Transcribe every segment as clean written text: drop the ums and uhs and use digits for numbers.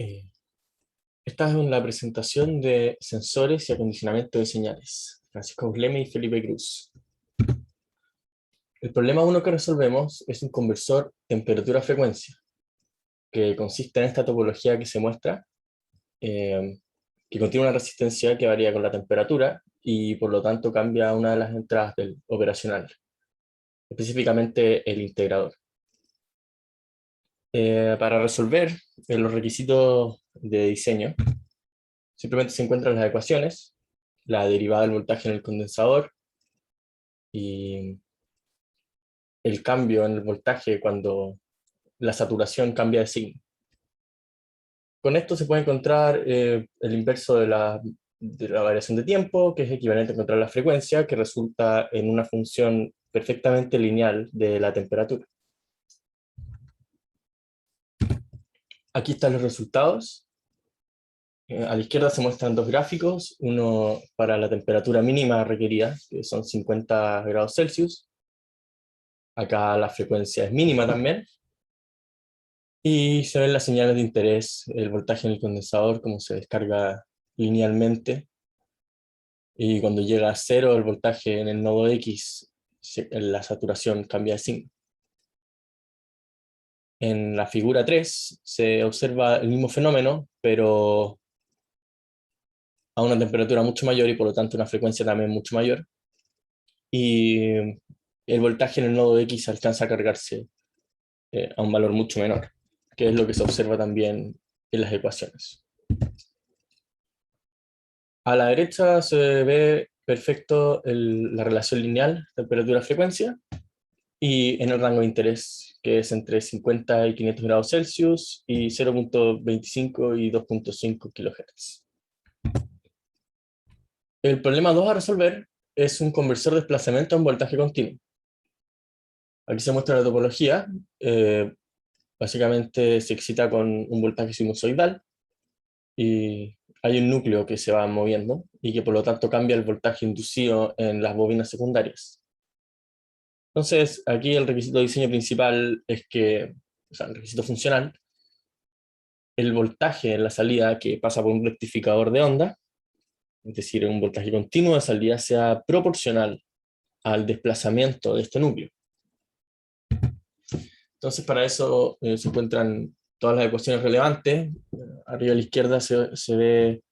Eh, Esta es una presentación de sensores y acondicionamiento de señales. Francisco Bleme y Felipe Cruz. El problema uno que resolvemos es un conversor temperatura-frecuencia, que consiste en esta topología que se muestra, que contiene una resistencia que varía con la temperatura y por lo tanto cambia una de las entradas del operacional, específicamente el integrador. Para resolver los requisitos de diseño, simplemente se encuentran las ecuaciones, la derivada del voltaje en el condensador y el cambio en el voltaje cuando la saturación cambia de signo. Con esto se puede encontrar el inverso de la variación de tiempo, que es equivalente a encontrar la frecuencia, que resulta en una función perfectamente lineal de la temperatura. Aquí están los resultados. A la izquierda se muestran dos gráficos, uno para la temperatura mínima requerida, que son 50 grados Celsius. Acá la frecuencia es mínima también. Y se ven las señales de interés, el voltaje en el condensador, cómo se descarga linealmente. Y cuando llega a cero el voltaje en el nodo X, la saturación cambia de signo. En la figura 3 se observa el mismo fenómeno, pero a una temperatura mucho mayor y por lo tanto una frecuencia también mucho mayor. Y el voltaje en el nodo X alcanza a cargarse a un valor mucho menor, que es lo que se observa también en las ecuaciones. A la derecha se ve perfecto la relación lineal temperatura-frecuencia y en el rango de interés, que es entre 50 y 500 grados Celsius y 0.25 y 2.5 kHz. El problema 2 a resolver es un conversor de desplazamiento en voltaje continuo. Aquí se muestra la topología. Básicamente se excita con un voltaje sinusoidal y hay un núcleo que se va moviendo y que por lo tanto cambia el voltaje inducido en las bobinas secundarias. Entonces, aquí el requisito de diseño principal es que, o sea, el requisito funcional, el voltaje en la salida que pasa por un rectificador de onda, es decir, un voltaje continuo de salida, sea proporcional al desplazamiento de este núcleo. Entonces, para eso se encuentran todas las ecuaciones relevantes. Arriba a la izquierda se ve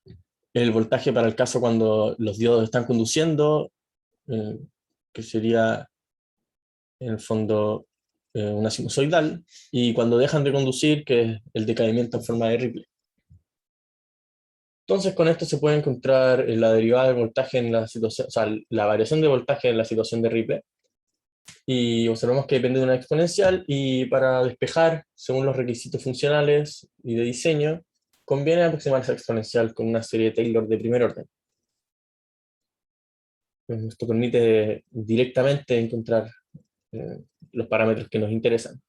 el voltaje para el caso cuando los diodos están conduciendo, que sería en el fondo una sinusoidal, y cuando dejan de conducir, que es el decaimiento en forma de Ripley. Entonces con esto se puede encontrar la derivada del voltaje en la situación, o sea, la variación de voltaje en la situación de Ripley, y observamos que depende de una exponencial, y para despejar, según los requisitos funcionales y de diseño, conviene aproximar esa exponencial con una serie de Taylor de primer orden. Esto permite directamente encontrar los parámetros que nos interesan.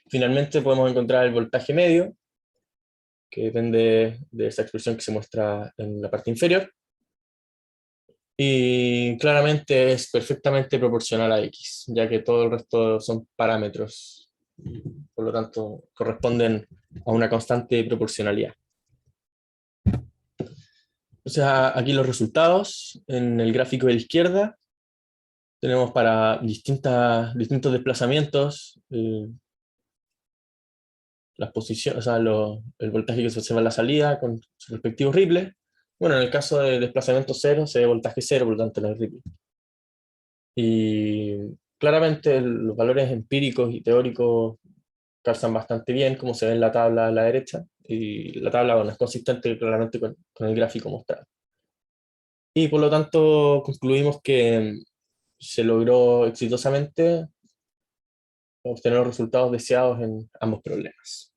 Finalmente podemos encontrar el voltaje medio, que depende de esa expresión que se muestra en la parte inferior, y claramente es perfectamente proporcional a X, ya que todo el resto son parámetros, por lo tanto corresponden a una constante de proporcionalidad. O sea, aquí los resultados, en el gráfico de la izquierda, tenemos para distintos desplazamientos, las posiciones, o sea, el voltaje que se observa en la salida con su respectivo Ripley. Bueno, en el caso de desplazamiento cero, se ve voltaje cero, por lo tanto no hay Ripley. Y claramente los valores empíricos y teóricos calzan bastante bien, como se ve en la tabla a la derecha, y la tabla, bueno, es consistente claramente con el gráfico mostrado. Y por lo tanto concluimos que se logró exitosamente obtener los resultados deseados en ambos problemas.